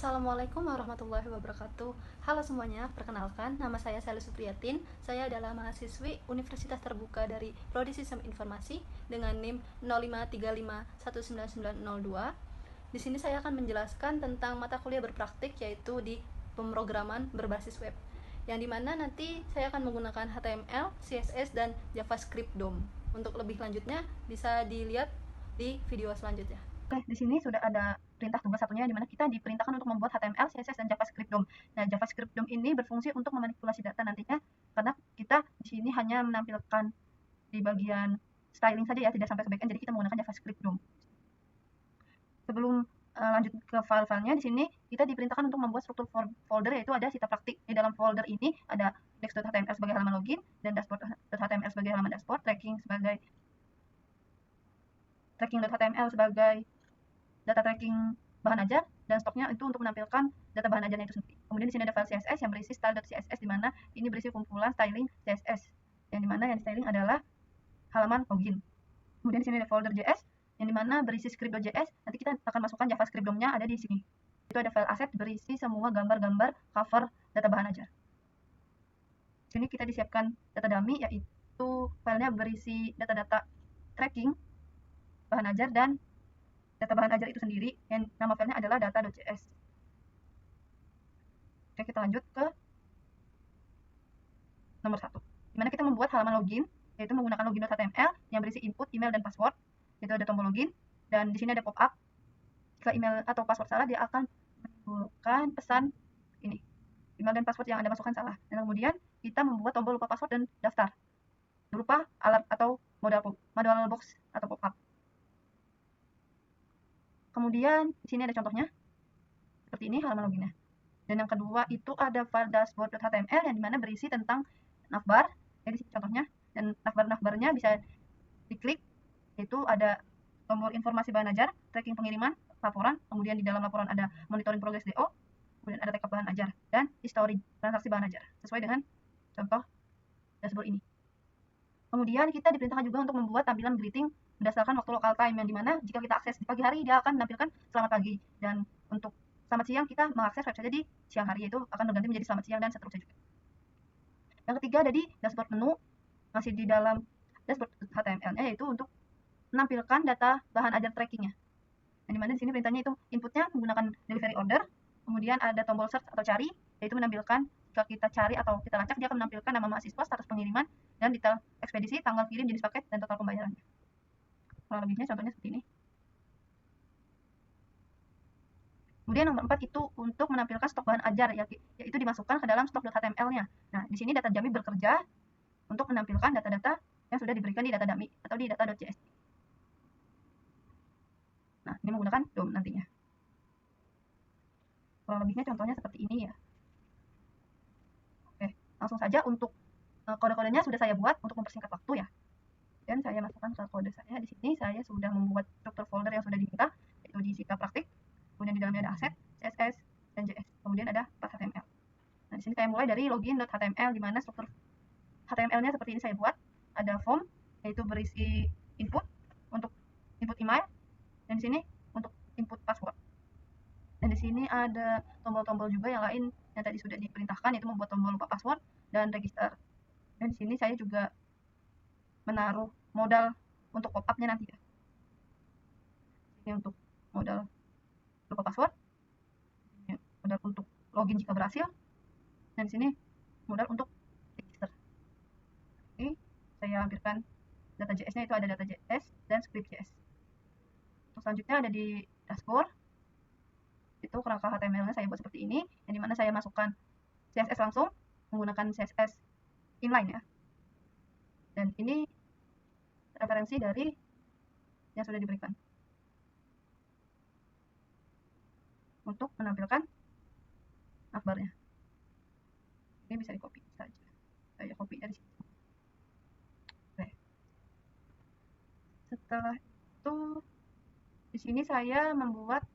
Assalamualaikum warahmatullahi wabarakatuh. Halo semuanya, perkenalkan nama saya Sally Supriyatin. Saya adalah mahasiswi Universitas Terbuka dari Prodi Sistem Informasi dengan NIM 0535199902. Di sini saya akan menjelaskan tentang mata kuliah berpraktik yaitu di pemrograman berbasis web. Yang dimana nanti saya akan menggunakan HTML, CSS, dan JavaScript DOM. Untuk lebih lanjutnya bisa dilihat di video selanjutnya. Oke, di sini sudah ada perintah tugas satunya di mana kita diperintahkan untuk membuat HTML, CSS, dan JavaScript DOM. Nah, JavaScript DOM ini berfungsi untuk memanipulasi data nantinya karena kita di sini hanya menampilkan di bagian styling saja ya, tidak sampai ke backend, jadi kita menggunakan JavaScript DOM. Sebelum lanjut ke file-filenya, di sini kita diperintahkan untuk membuat struktur folder, yaitu ada sita praktik. Di dalam folder ini ada index.html sebagai halaman login dan dashboard.html sebagai halaman dashboard, tracking.html sebagai data tracking bahan ajar, dan stoknya itu untuk menampilkan data bahan ajarnya itu sendiri. Kemudian di sini ada file CSS yang berisi style.css, di mana ini berisi kumpulan styling CSS, yang dimana yang styling adalah halaman login. Kemudian di sini ada folder JS yang dimana berisi script.js. Nanti kita akan masukkan JavaScript DOM-nya ada di sini. Itu ada file asset berisi semua gambar-gambar cover data bahan ajar. Di sini kita disiapkan data dummy, yaitu filenya berisi data-data tracking bahan ajar dan data bahan ajar itu sendiri, yang nama filenya adalah data.js. Oke, kita lanjut ke nomor 1, dimana kita membuat halaman login, yaitu menggunakan login.html yang berisi input, email, dan password. Itu ada tombol login, dan di sini ada pop-up. Jika email atau password salah, dia akan menimbulkan pesan ini, email dan password yang Anda masukkan salah. Dan kemudian kita membuat tombol lupa password dan daftar berupa alarm atau modal box atau pop-up. Kemudian di sini ada contohnya seperti ini halaman loginnya. Dan yang kedua itu ada file dashboard.html yang dimana berisi tentang navbar. Jadi contohnya, dan navbarnya bisa diklik, yaitu ada tombol informasi bahan ajar, tracking pengiriman, laporan, kemudian di dalam laporan ada monitoring progress DO, kemudian ada backup bahan ajar, dan history transaksi bahan ajar sesuai dengan contoh dashboard ini. Kemudian kita diperintahkan juga untuk membuat tampilan greeting berdasarkan waktu local time, yang dimana jika kita akses di pagi hari dia akan menampilkan selamat pagi, dan untuk selamat siang kita mengakses website di siang hari, yaitu akan berganti menjadi selamat siang dan seterusnya juga. Yang ketiga ada di dashboard menu, masih di dalam dashboard HTML-nya, yaitu untuk menampilkan data bahan ajar trackingnya. Yang dimana di sini perintahnya itu inputnya menggunakan delivery order, kemudian ada tombol search atau cari, yaitu menampilkan jika kita cari atau kita lacak, dia akan menampilkan nama mahasiswa, status pengiriman, dan detail ekspedisi, tanggal kirim, jenis paket, dan total pembayarannya. Kurang lebihnya contohnya seperti ini. Kemudian nomor 4 itu untuk menampilkan stok bahan ajar, yaitu dimasukkan ke dalam stok.html-nya. Nah, di sini data dummy bekerja untuk menampilkan data-data yang sudah diberikan di data dummy atau di data.js. Nah, ini menggunakan DOM nantinya. Kurang lebihnya contohnya seperti ini ya. Oke, langsung saja untuk kode-kodenya sudah saya buat untuk mempersingkat waktu ya. Dan saya masukkan ke kode saya. Di sini saya sudah membuat struktur folder yang sudah diminta, yaitu di sita praktik. Kemudian di dalamnya ada asset, CSS, dan JS. Kemudian ada pas HTML. Nah, di sini saya mulai dari login.html, di mana struktur HTML-nya seperti ini saya buat. Ada form, yaitu berisi input untuk input email, dan di sini untuk input password. Dan di sini ada tombol-tombol juga yang lain yang tadi sudah diperintahkan, yaitu membuat tombol lupa password dan register. Dan di sini saya juga menaruh modal untuk pop-up-nya nanti ya. Ini untuk modal lupa password, ini modal untuk login jika berhasil, dan di sini modal untuk register. Ini saya lampirkan data JS-nya, itu ada data JS dan script JS. Untuk selanjutnya ada di dashboard, itu kerangka HTML-nya saya buat seperti ini, yang dimana saya masukkan CSS langsung menggunakan CSS inline ya. Dan ini referensi dari yang sudah diberikan untuk menampilkan navbarnya. Ini bisa di copy saja. Saya copy dari situ. Oke. Setelah itu di sini saya membuat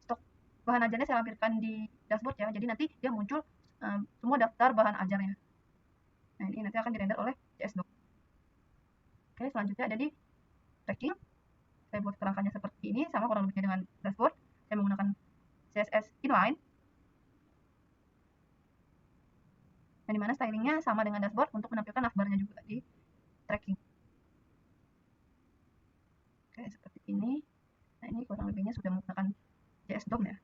stok bahan ajarnya, saya lampirkan di dashboard ya. Jadi nanti dia muncul semua daftar bahan ajarnya. Nah, ini nanti akan dirender oleh JS-Doc. Oke, selanjutnya ada di tracking. Saya buat kerangkanya seperti ini, sama kurang lebihnya dengan dashboard. Saya menggunakan CSS inline, yang dimana stylingnya sama dengan dashboard untuk menampilkan navbarnya juga di tracking. Oke, seperti ini. Nah, ini kurang lebihnya sudah menggunakan JS DOM ya.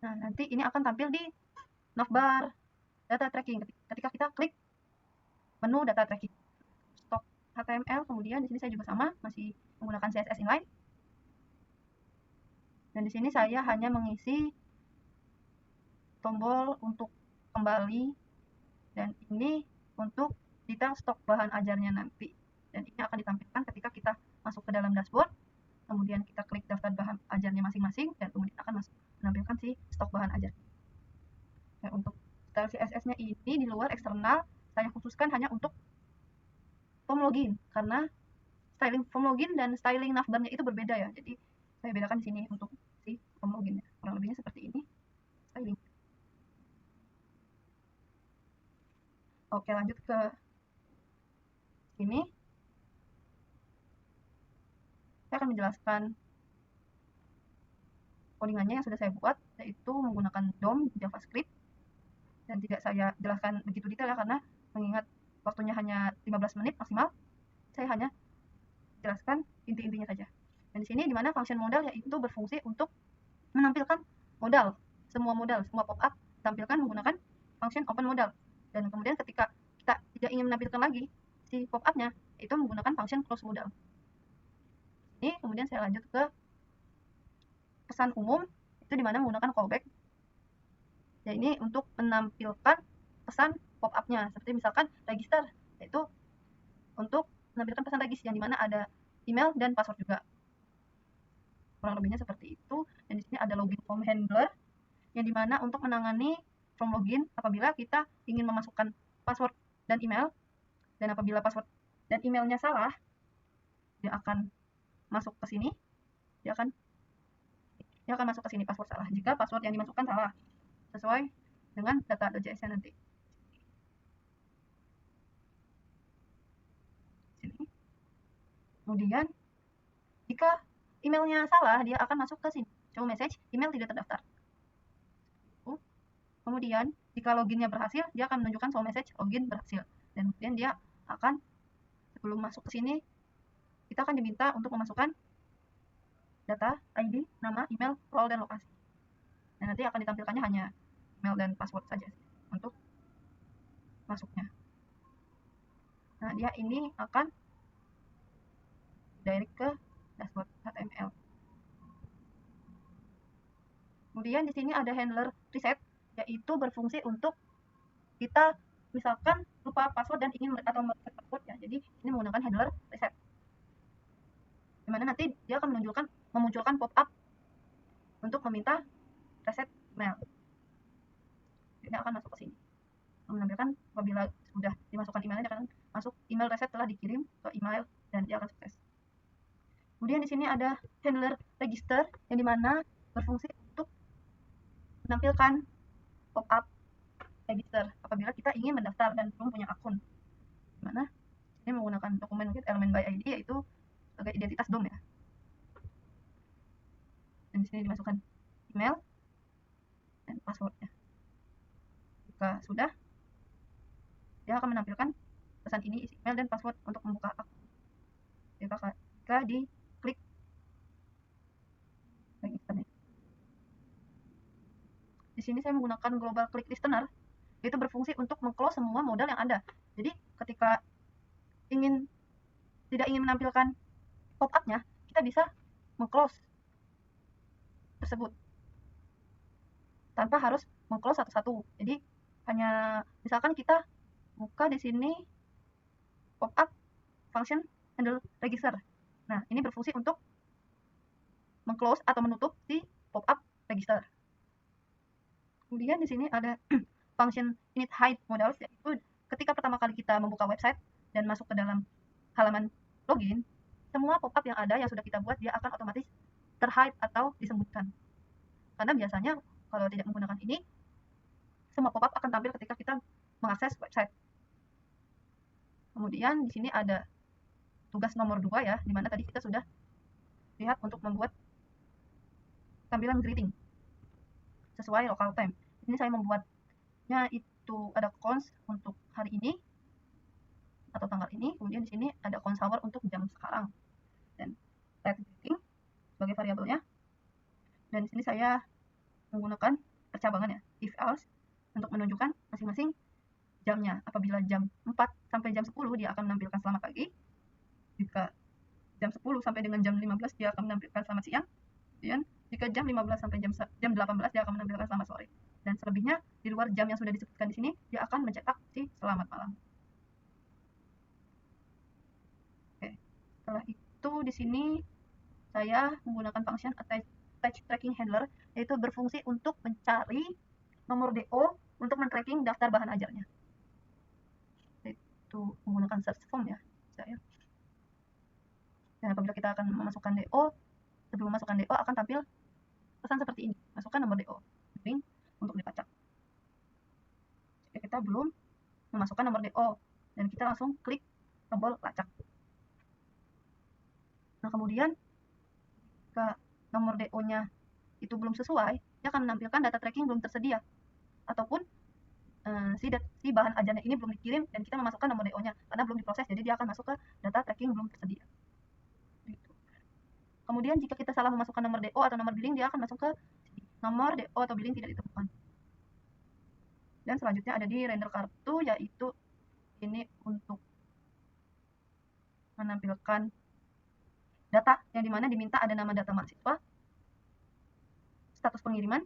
Nah, nanti ini akan tampil di navbar data tracking ketika kita klik menu data tracking. Stop HTML, kemudian di sini saya juga sama, masih menggunakan CSS inline. Dan di sini saya hanya mengisi tombol untuk kembali, dan ini untuk detail stok bahan ajarnya nanti. Dan ini akan ditampilkan ketika kita masuk ke dalam dashboard, kemudian kita klik daftar bahan ajarnya masing-masing, dan kemudian akan menampilkan si stok bahan ajar. Nah, untuk style CSS-nya ini di luar eksternal, saya khususkan hanya untuk form login, karena styling form login dan styling navbarnya itu berbeda ya. Jadi saya bedakan di sini untuk si form loginnya. Kurang lebihnya seperti ini styling. Oke, lanjut ke sini. Saya akan menjelaskan codingannya yang sudah saya buat, yaitu menggunakan DOM JavaScript, dan tidak saya jelaskan begitu detail ya, karena mengingat waktunya hanya 15 menit maksimal, saya hanya jelaskan inti-intinya saja. Dan di sini dimana function modal yaitu berfungsi untuk menampilkan modal, semua pop-up tampilkan menggunakan function open modal. Dan kemudian ketika kita tidak ingin menampilkan lagi si pop-upnya, itu menggunakan function close modal. Ini kemudian saya lanjut ke pesan umum, itu dimana menggunakan callback. Ya, ini untuk menampilkan pesan pop-upnya, seperti misalkan register, yaitu untuk menampilkan pesan regis yang dimana ada email dan password juga. Kurang lebihnya seperti itu. Dan di sini ada login form handler, yang dimana untuk menangani form login apabila kita ingin memasukkan password dan email, dan apabila password dan emailnya salah, dia akan masuk ke sini, dia akan masuk ke sini password salah jika password yang dimasukkan salah sesuai dengan data.js nanti. Sini. Kemudian jika emailnya salah, dia akan masuk ke sini, show message email tidak terdaftar. Kemudian jika loginnya berhasil, dia akan menunjukkan show message login berhasil, dan kemudian dia akan, sebelum masuk ke sini, kita akan diminta untuk memasukkan data, ID, nama, email, role, dan lokasi. Dan nanti akan ditampilkannya hanya email dan password saja untuk masuknya. Nah, dia ini akan direct ke dashboard HTML. Kemudian di sini ada handler reset, yaitu berfungsi untuk kita misalkan lupa password dan ingin atau mereset password ya. Jadi ini menggunakan handler reset, dimana nanti dia akan memunculkan pop-up untuk meminta reset email. Ini akan masuk ke sini, menampilkan apabila sudah dimasukkan emailnya, dia akan masuk email reset telah dikirim ke email, dan dia akan sukses. Kemudian di sini ada handler register, yang dimana berfungsi untuk menampilkan pop-up register apabila kita ingin mendaftar dan belum punya akun. Dimana ini menggunakan dokumen elemen by ID, yaitu sebagai identitas DOM ya. Dan di sini dimasukkan email dan passwordnya. Jika sudah, dia akan menampilkan pesan ini, isi email dan password untuk membuka akun. Jika diklik registernya. Di sini saya menggunakan global click listener, yaitu berfungsi untuk meng-close semua modal yang ada. Jadi ketika tidak ingin menampilkan pop-up-nya, kita bisa meng-close tersebut tanpa harus meng-close satu-satu. Jadi hanya misalkan kita buka di sini pop-up function handle register. Nah, ini berfungsi untuk meng-close atau menutup si pop-up register. Kemudian di sini ada function init hide modals, yaitu ketika pertama kali kita membuka website dan masuk ke dalam halaman login, semua pop-up yang ada yang sudah kita buat, dia akan otomatis terhide atau disembunyikan. Karena biasanya kalau tidak menggunakan ini, semua pop-up akan tampil ketika kita mengakses website. Kemudian di sini ada tugas nomor 2 ya, dimana tadi kita sudah lihat untuk membuat tampilan greeting sesuai local time. Ini saya membuatnya itu ada cons untuk hari ini atau tanggal ini, kemudian di sini ada cons hour untuk jam sekarang, dan let greeting sebagai variabelnya. Dan di sini saya menggunakan percabangan ya, if else, untuk menunjukkan masing-masing jamnya. Apabila jam 4 sampai jam 10 dia akan menampilkan selamat pagi. Jika jam 10 sampai dengan jam 15 dia akan menampilkan selamat siang. Kemudian jika jam 15 sampai jam 18 dia akan menampilkan selamat sore. Dan selebihnya di luar jam yang sudah disebutkan di sini dia akan mencetak si selamat malam. Oke. Setelah itu di sini saya menggunakan function attach tracking handler, yaitu berfungsi untuk mencari nomor DO untuk men-tracking daftar bahan ajarnya. Itu menggunakan search form ya saya. Dan apabila kita akan memasukkan DO, sebelum memasukkan DO akan tampil pesan seperti ini, masukkan nomor DO link untuk dilacak. Jika kita belum memasukkan nomor DO dan kita langsung klik tombol lacak. Nah kemudian jika nomor DO-nya itu belum sesuai, dia akan menampilkan data tracking belum tersedia, ataupun si bahan ajarnya ini belum dikirim dan kita memasukkan nomor DO-nya karena belum diproses, jadi dia akan masuk ke data tracking belum tersedia. Gitu. Kemudian jika kita salah memasukkan nomor DO atau nomor billing, dia akan masuk ke nomor DO atau billing tidak ditemukan. Dan selanjutnya ada di render kartu, yaitu ini untuk menampilkan data yang dimana diminta ada nama data mahasiswa, status pengiriman,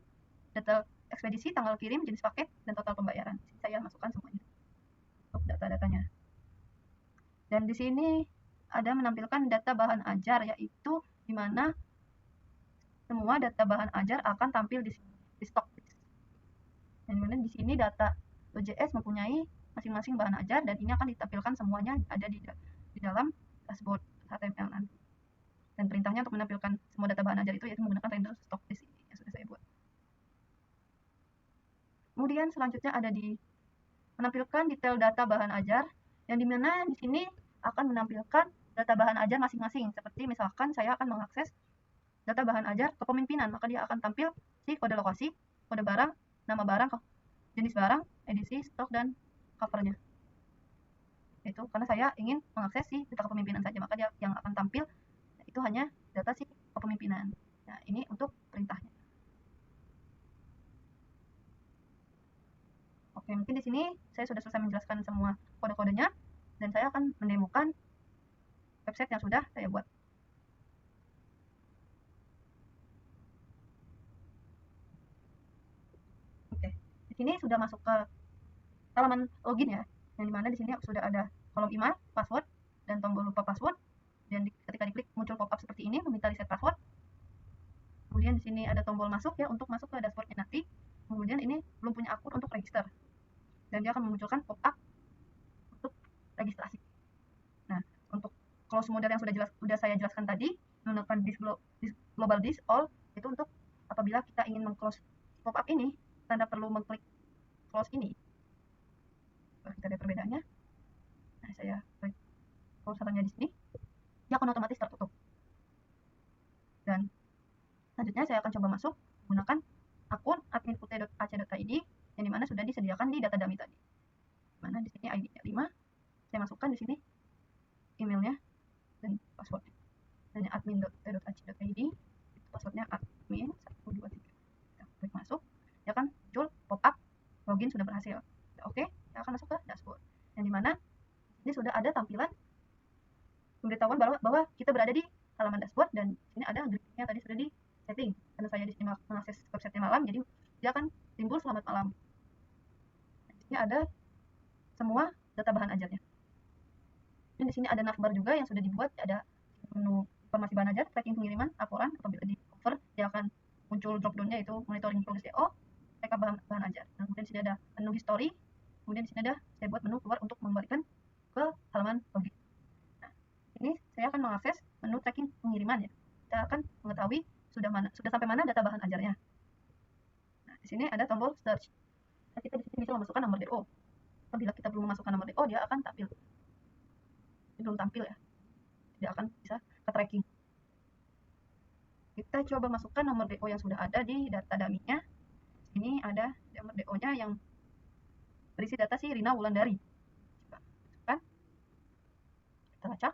data ekspedisi, tanggal kirim, jenis paket, dan total pembayaran. Saya masukkan semuanya untuk data-datanya. Dan di sini ada menampilkan data bahan ajar, yaitu dimana semua data bahan ajar akan tampil di stock list. Dan dimana di sini data OJS mempunyai masing-masing bahan ajar, dan ini akan ditampilkan semuanya ada di dalam dashboard HTML nanti. Dan perintahnya untuk menampilkan semua data bahan ajar itu yaitu menggunakan render stock list ini yang sudah saya buat. Kemudian selanjutnya ada di menampilkan detail data bahan ajar, yang dimana di sini akan menampilkan data bahan ajar masing-masing. Seperti misalkan saya akan mengakses data bahan ajar kepemimpinan, maka dia akan tampil si kode lokasi, kode barang, nama barang, jenis barang, edisi, stok, dan covernya. Itu karena saya ingin mengakses si data kepemimpinan saja, maka dia yang akan tampil itu hanya data si kepemimpinan. Nah, ini untuk perintahnya. Oke, mungkin di sini saya sudah selesai menjelaskan semua kode-kodenya, dan saya akan mendemokan website yang sudah saya buat. Oke, di sini sudah masuk ke halaman login ya, yang dimana di sini sudah ada kolom email, password, dan tombol lupa password. Dan ketika diklik muncul pop-up seperti ini meminta reset password. Kemudian di sini ada tombol masuk ya untuk masuk ke dashboardnya nanti. Kemudian ini belum punya akun untuk register, dan dia akan memunculkan pop-up untuk registrasi. Nah, untuk close model yang sudah saya jelaskan tadi, menggunakan global this all itu untuk apabila kita ingin meng-close pop-up ini tanpa perlu mengklik close ini. Kita lihat perbedaannya. Nah, saya klik close-nya di sini, dia akan otomatis tertutup. Dan selanjutnya saya akan coba masuk menggunakan akun admin.qt.ac.id yang dimana sudah disediakan di data dummy tadi. Mana di sini ID-nya 5, saya masukkan di sini emailnya dan passwordnya. Dan admin.qt.ac.id, passwordnya admin 123. Kita klik masuk, dia akan muncul pop-up login sudah berhasil. Oke, kita akan masuk ke dashboard yang dimana ini sudah ada tampilan pemberitahuan bahwa kita berada di halaman dashboard, dan sini ada grafiknya tadi sudah di setting. Karena saya di sini mengakses website malam, jadi dia akan timbul selamat malam. Di sini ada semua data bahan ajarnya. Dan di sini ada navbar juga yang sudah dibuat, ada menu informasi bahan ajar, tracking pengiriman, laporan. Apabila di cover dia akan muncul drop down-nya itu monitoring progress DO, backup bahan ajar. Dan kemudian di sini ada menu history. Kemudian di sini ada saya buat menu keluar untuk membalikan ke halaman login. Nah, ini saya akan mengakses menu tracking pengiriman ya. Kita akan mengetahui sudah sampai mana data bahan ajarnya. Nah, di sini ada tombol search. Nah, kita di sini bisa memasukkan nomor DO. Apabila kita belum memasukkan nomor DO, dia akan tampil. Ini belum tampil ya, tidak akan bisa ke tracking. kita coba masukkan nomor DO yang sudah ada di data dummy-nya. Ini ada nomor DO-nya yang berisi data si Rina Wulandari. Coba masukkan, kita lacak,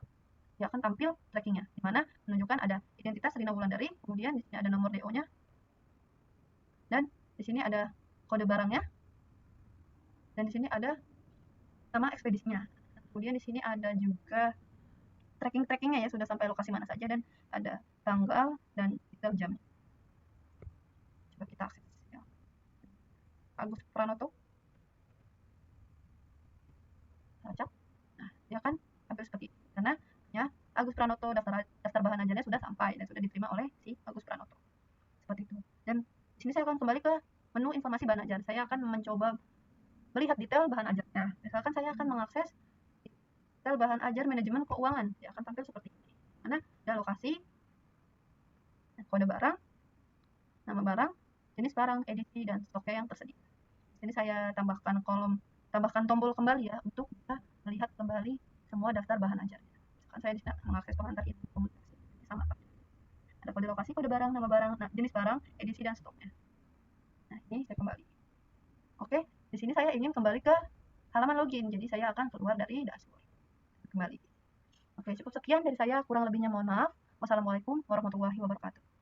dia akan tampil trackingnya, di mana menunjukkan ada identitas Rina Wulandari, kemudian di sini ada nomor DO-nya, dan di sini ada kode barangnya, dan di sini ada nama ekspedisinya. Kemudian di sini ada juga tracking-trackingnya ya, sudah sampai lokasi mana saja, dan ada tanggal dan detail jamnya. Coba kita akses ya. Agus Pranoto, lacak. Nah, dia kan tampil seperti ini karena ya Agus Pranoto daftar bahan ajarnya sudah sampai dan sudah diterima oleh si Agus Pranoto. Seperti itu. Dan di sini saya akan kembali ke menu informasi bahan ajar. Saya akan mencoba melihat detail bahan ajarnya. Misalkan saya akan mengakses detail bahan ajar manajemen keuangan, dia akan tampil seperti ini. Mana ada lokasi, kode barang, nama barang, jenis barang, edisi, dan stoknya yang tersedia. Di sini saya tambahkan tombol kembali ya untuk bisa melihat kembali semua daftar bahan ajarnya. Misalkan saya bisa mengakses pengantar info komunikasi sama ada kode lokasi, kode barang, nama barang, jenis barang, edisi, dan stoknya. Nah, ini saya kembali. Oke, di sini saya ingin kembali ke halaman login, jadi saya akan keluar dari dashboard. Kembali. Oke, cukup sekian dari saya, kurang lebihnya mohon maaf. Wassalamualaikum warahmatullahi wabarakatuh.